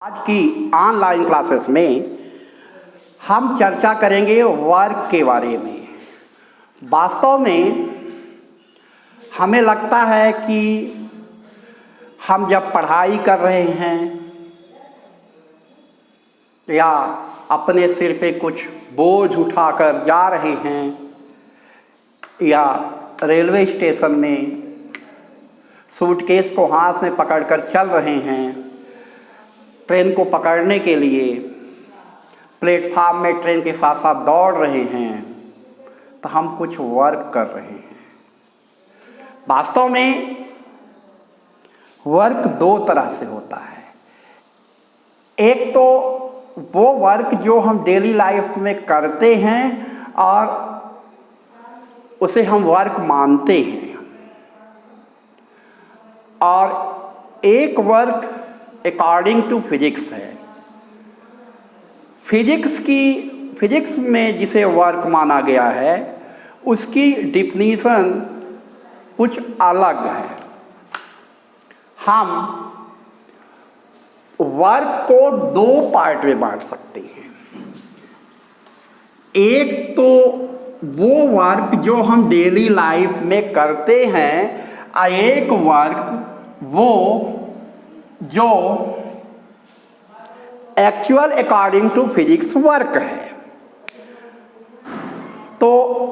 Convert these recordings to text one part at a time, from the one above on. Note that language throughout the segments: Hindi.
आज की ऑनलाइन क्लासेस में हम चर्चा करेंगे वर्क के बारे में। वास्तव में हमें लगता है कि हम जब पढ़ाई कर रहे हैं या अपने सिर पे कुछ बोझ उठाकर जा रहे हैं या रेलवे स्टेशन में सूटकेस को हाथ में पकड़कर चल रहे हैं, ट्रेन को पकड़ने के लिए प्लेटफार्म में ट्रेन के साथ साथ दौड़ रहे हैं, तो हम कुछ वर्क कर रहे हैं। वास्तव में वर्क दो तरह से होता है। एक तो वो वर्क जो हम डेली लाइफ में करते हैं और उसे हम वर्क मानते हैं, और एक वर्क अकॉर्डिंग टू फिजिक्स है। फिजिक्स में जिसे वर्क माना गया है उसकी डिफिनीशन कुछ अलग है। हम वर्क को दो पार्ट में बांट सकते हैं। एक तो वो वर्क जो हम डेली लाइफ में करते हैं, और एक वर्क वो जो actual according to physics work है। तो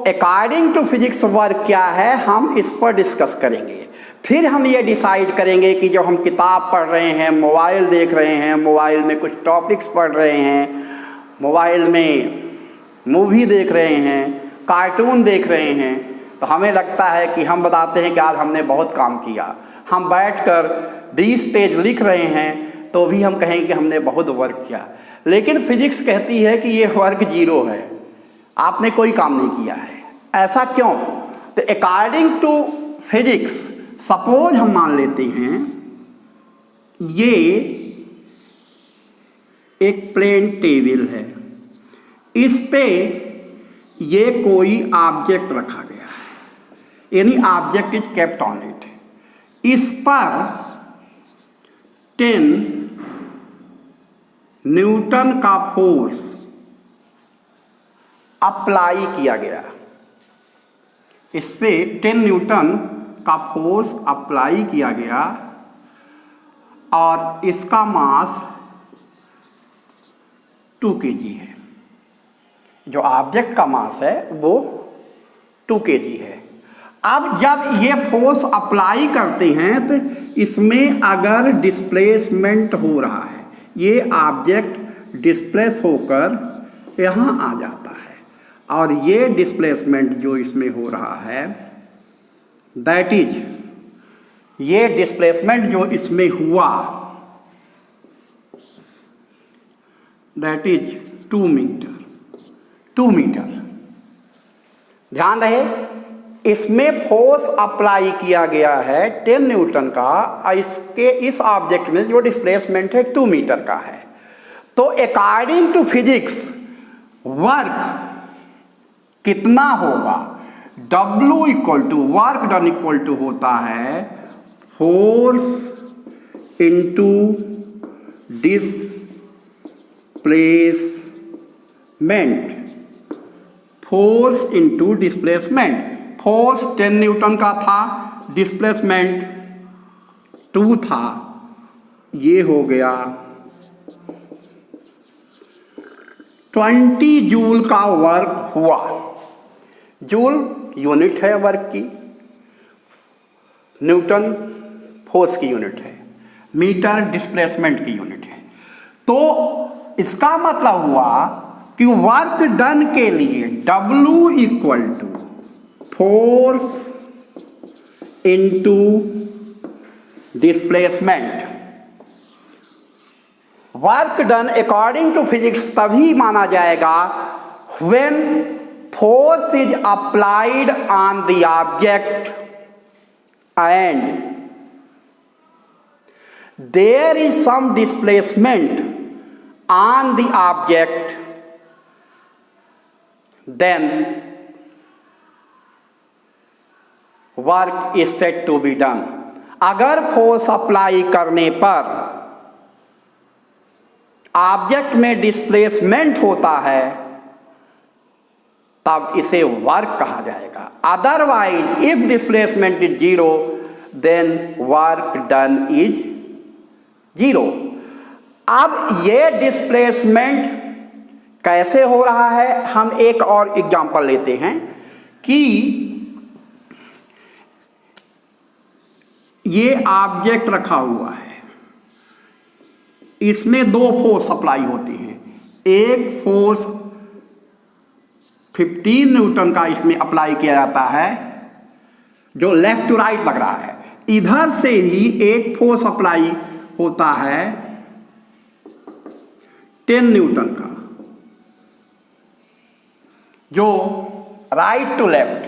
अकॉर्डिंग टू फिजिक्स वर्क क्या है, हम इस पर डिस्कस करेंगे। फिर हम ये डिसाइड करेंगे कि जो हम किताब पढ़ रहे हैं, मोबाइल देख रहे हैं, मोबाइल में कुछ टॉपिक्स पढ़ रहे हैं, मोबाइल में मूवी देख रहे हैं, कार्टून देख रहे हैं, तो हमें लगता है कि हम बताते हैं कि आज हमने बहुत काम किया। हम बैठकर 20 पेज लिख रहे हैं तो भी हम कहेंगे कि हमने बहुत वर्क किया। लेकिन फिजिक्स कहती है कि ये वर्क जीरो है, आपने कोई काम नहीं किया है। ऐसा क्यों? तो अकॉर्डिंग टू फिजिक्स सपोज हम मान लेते हैं ये एक प्लेन टेबल है, इस पे ये कोई ऑब्जेक्ट रखा गया है, यानी object is kept on it. इस पर 10 न्यूटन का फोर्स अप्लाई किया गया। इस पे 10 न्यूटन का फोर्स अप्लाई किया गया और इसका मास 2 kg है। जो ऑब्जेक्ट का मास है वो 2 kg है। अब जब ये फोर्स अप्लाई करते हैं तो इसमें अगर डिस्प्लेसमेंट हो रहा है, ये ऑब्जेक्ट डिस्प्लेस होकर यहाँ आ जाता है, और ये डिस्प्लेसमेंट जो इसमें हो रहा है दैट इज, ये डिस्प्लेसमेंट जो इसमें हुआ दैट इज 2 मीटर। ध्यान रहे, इसमें फोर्स अप्लाई किया गया है 10 न्यूटन का, और इस ऑब्जेक्ट में जो डिस्प्लेसमेंट है 2 मीटर का है। तो अकॉर्डिंग टू फिजिक्स वर्क कितना होगा? W equal to work done equal to होता है force into displacement. Force into displacement. Force 10 newton का था, डिस्प्लेसमेंट 2 था, ये हो गया 20 जूल का वर्क हुआ। जूल यूनिट है वर्क की, न्यूटन फोर्स की यूनिट है, मीटर डिस्प्लेसमेंट की यूनिट है। तो इसका मतलब हुआ कि वर्क डन के लिए W equal to force into displacement. Work done according to physics तभी माना जाएगा when force is applied on the object and there is some displacement on the object, then work is said to be done. अगर फोर्स अप्लाई करने पर ऑब्जेक्ट में डिस्प्लेसमेंट होता है तब इसे वर्क कहा जाएगा। Otherwise if displacement is zero then work done is zero. अब ये डिस्प्लेसमेंट कैसे हो रहा है, हम एक और एग्जांपल लेते हैं कि ये ऑब्जेक्ट रखा हुआ है, इसमें दो फोर्स सप्लाई होती हैं। एक फोर्स 15 न्यूटन का इसमें अप्लाई किया जाता है जो लेफ्ट टू राइट लग रहा है। इधर से ही एक फोर्स अप्लाई होता है 10 न्यूटन का जो राइट टू लेफ्ट,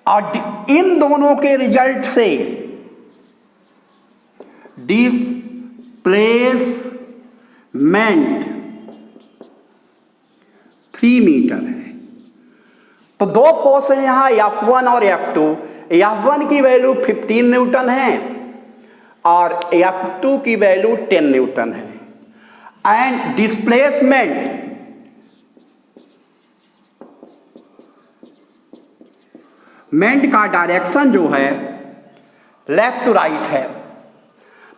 और इन दोनों के रिजल्ट से डिस्प्लेसमेंट 3 मीटर है। तो दो फोर्स है यहां F1 और F2। F1 की वैल्यू 15 न्यूटन है और F2 की वैल्यू 10 न्यूटन है। एंड डिस्प्लेसमेंट का डायरेक्शन जो है लेफ्ट टू राइट है।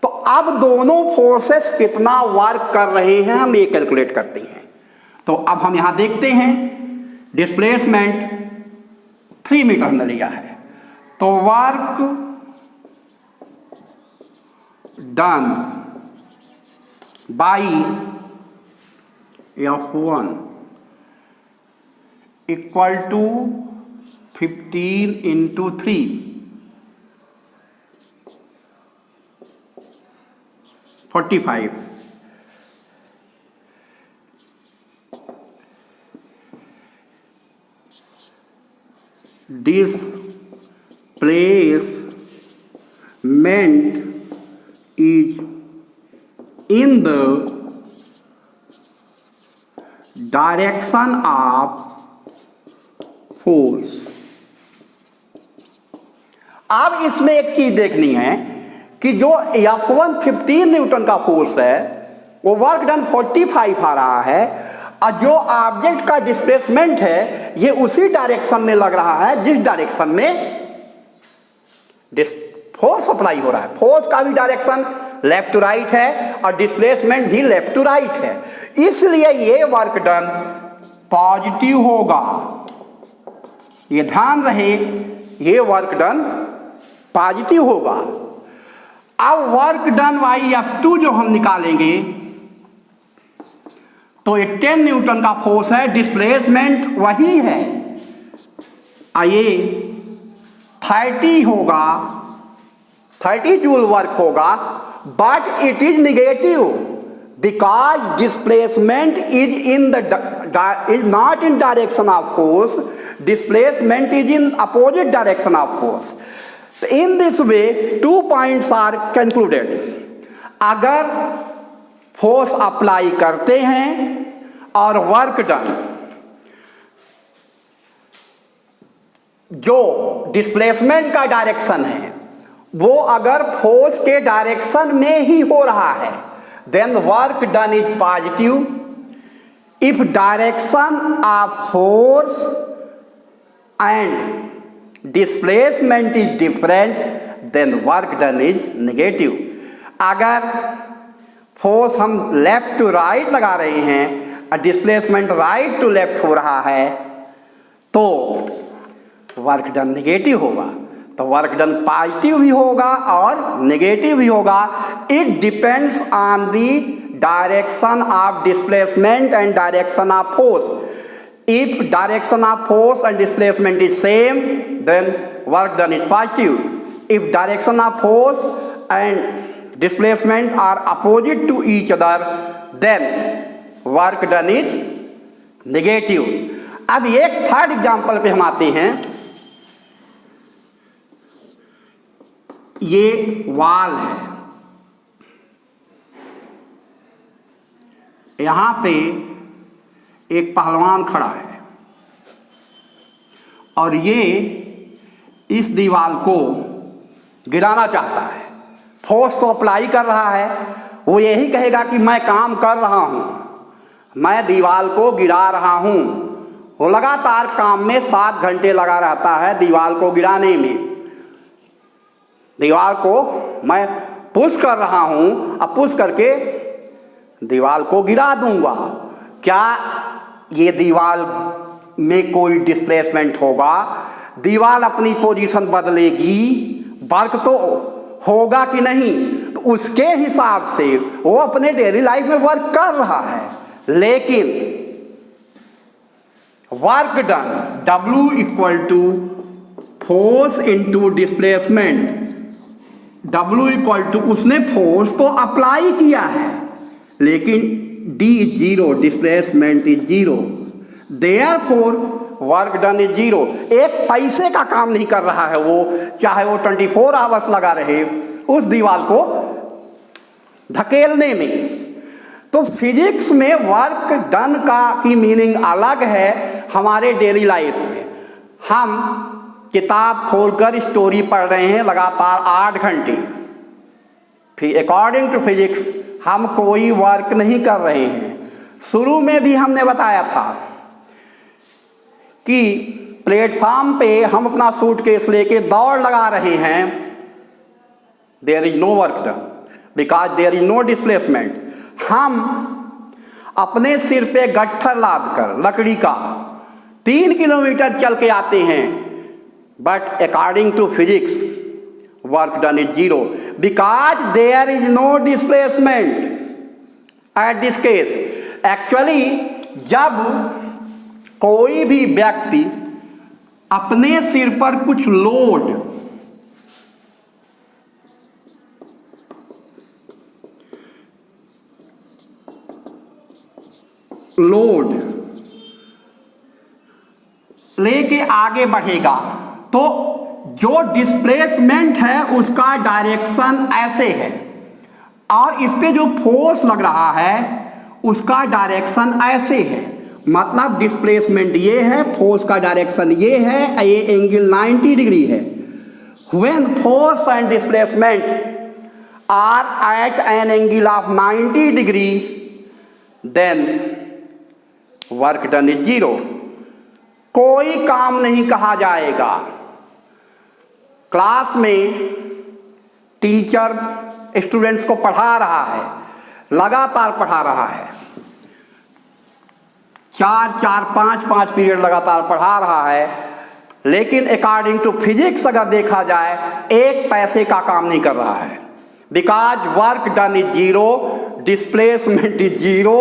तो अब दोनों फोर्सेस कितना वर्क कर रहे हैं हम ये कैलकुलेट करते हैं। तो अब हम यहां देखते हैं डिस्प्लेसमेंट 3 मीटर ने लिया है, तो work done by F1 equal to 15 into 3 45। Displacement is in the direction of force। अब इसमें एक चीज देखनी है कि जो F1 15 न्यूटन का फोर्स है वो वर्क डन 45 आ रहा है, और जो ऑब्जेक्ट का डिस्प्लेसमेंट है ये उसी डायरेक्शन में लग रहा है जिस डायरेक्शन में फोर्स अप्लाई हो रहा है। फोर्स का भी डायरेक्शन लेफ्ट टू राइट है और डिस्प्लेसमेंट भी लेफ्ट टू राइट है, इसलिए ये वर्क डन पॉजिटिव होगा। ये ध्यान रहे, ये वर्क डन पॉजिटिव होगा। अब वर्क डन बाई F2 जो हम निकालेंगे तो ये 10 न्यूटन का फोर्स है, डिस्प्लेसमेंट वही है, ये 30 होगा, 30 जूल वर्क होगा, but it is negative because displacement is not in direction of force, displacement is in opposite direction of force. In this way 2 points are concluded। अगर फोर्स अप्लाई करते हैं और वर्क डन जो डिस्प्लेसमेंट का डायरेक्शन है वो अगर फोर्स के डायरेक्शन में ही हो रहा है then work done is positive. If direction of force and displacement is different then work done is negative. अगर फोर्स हम लेफ्ट टू राइट लगा रहे हैं और डिस्प्लेसमेंट राइट टू लेफ्ट हो रहा है तो वर्क डन नेगेटिव होगा। तो वर्क डन पॉजिटिव भी होगा और नेगेटिव भी होगा। It depends on the direction of displacement and direction of force. If direction of force and displacement is same, then work done is positive. If direction of force and displacement are opposite to each other, then work done is negative. अब एक थर्ड एग्जांपल पे हम आते हैं। ये वाल है, यहां पे एक पहलवान खड़ा है और ये इस दीवार को गिराना चाहता है। फोर्स तो अप्लाई कर रहा है, वो यही कहेगा कि मैं काम कर रहा हूँ, मैं दीवार को गिरा रहा हूँ। वो लगातार काम में 7 घंटे लगा रहता है दीवार को गिराने में। दीवार को मैं पुश कर रहा हूँ, अब पुश करके दीवार को गिरा दूंगा। क्या ये दीवार में कोई डिस्प्लेसमेंट होगा? दीवार अपनी पोजीशन बदलेगी, वर्क तो होगा कि नहीं? तो उसके हिसाब से वो अपने डेली लाइफ में वर्क कर रहा है। लेकिन work done, W equal to force into displacement. W equal to उसने फोर्स तो अप्लाई किया है, लेकिन D is zero, displacement is zero, therefore work done is zero. एक पैसे का काम नहीं कर रहा है वो, चाहे वो 24 आवर्स लगा रहे उस दीवार को धकेलने में। तो फिजिक्स में वर्क डन का की मीनिंग अलग है हमारे डेली लाइफ में। हम किताब खोलकर स्टोरी पढ़ रहे हैं लगातार 8 घंटे, फिर अकॉर्डिंग टू फिजिक्स हम कोई वर्क नहीं कर रहे हैं। शुरू में भी हमने बताया था कि प्लेटफॉर्म पे हम अपना सूटकेस लेके दौड़ लगा रहे हैं, there is no work done because there is no displacement. हम अपने सिर पे गट्ठर लाद कर लकड़ी का 3 किलोमीटर चल के आते हैं, but according to physics work done is zero because there is no displacement at this case. Actually जब कोई भी व्यक्ति अपने सिर पर कुछ लोड लेके आगे बढ़ेगा, तो जो डिस्प्लेसमेंट है उसका डायरेक्शन ऐसे है, और इस पे जो फोर्स लग रहा है उसका डायरेक्शन ऐसे है। मतलब डिस्प्लेसमेंट ये है, फोर्स का डायरेक्शन ये है, ये एंगल 90 डिग्री है। When force and displacement are at an angle of 90 degree then work done is zero. कोई काम नहीं कहा जाएगा। क्लास में टीचर स्टूडेंट्स को पढ़ा रहा है, लगातार पढ़ा रहा है, 4-5 पीरियड लगातार पढ़ा रहा है, लेकिन अकॉर्डिंग टू फिजिक्स अगर देखा जाए 1 पैसे का काम नहीं कर रहा है। Because work done is zero, displacement is zero.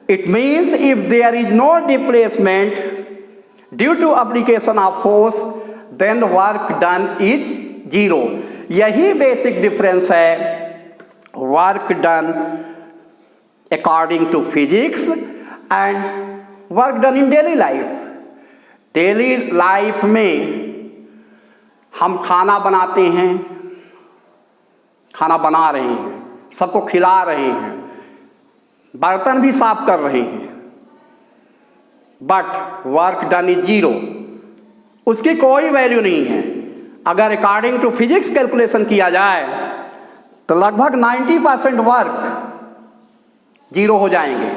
It means if there is no displacement due to application of force then work done is zero. यही बेसिक डिफरेंस है work done according to physics and work done in daily life. Daily life में हम खाना बनाते हैं, खाना बना रहे हैं, सबको खिला रहे हैं, बर्तन भी साफ कर रहे हैं, but work done is zero. उसकी कोई वैल्यू नहीं है। अगर अकॉर्डिंग टू फिजिक्स कैलकुलेशन किया जाए तो लगभग 90% वर्क जीरो हो जाएंगे,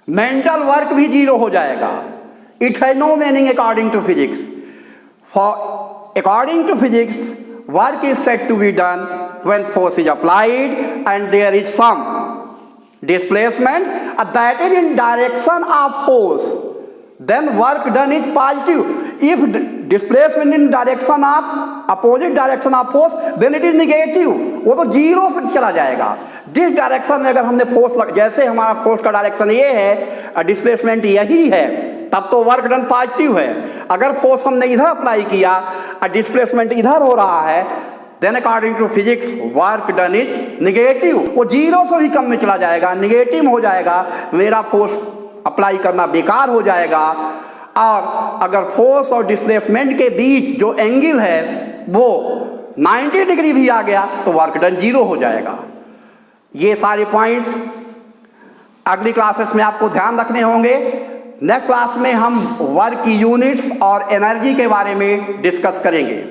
मेंटल वर्क भी जीरो हो जाएगा। It has no meaning according to physics. For according to physics work is said to be done when force is applied and there is some displacement that is in direction of force, then work done is positive. If displacement in direction of opposite direction of force then it is negative, वो तो जीरो से चला जाएगा। जिस डायरेक्शन में अगर हमने फोर्स जैसे हमारा फोर्स का डायरेक्शन ये है, डिस्प्लेसमेंट यही है, तब तो वर्क डन पॉजिटिव है। अगर फोर्स हमने इधर अप्लाई किया और डिस्प्लेसमेंट इधर हो रहा है, then according to physics work done is negative. वो जीरो से भी कम में चला जाएगा, निगेटिव हो जाएगा, मेरा फोर्स अप्लाई करना बेकार हो जाएगा। और अगर फोर्स और डिस्प्लेसमेंट के बीच जो एंगल है वो 90 डिग्री भी आ गया तो वर्क डन जीरो हो जाएगा। ये सारे पॉइंट्स अगली क्लासेस में आपको ध्यान रखने होंगे। नेक्स्ट क्लास में हम वर्क यूनिट्स और एनर्जी के बारे में डिस्कस करेंगे।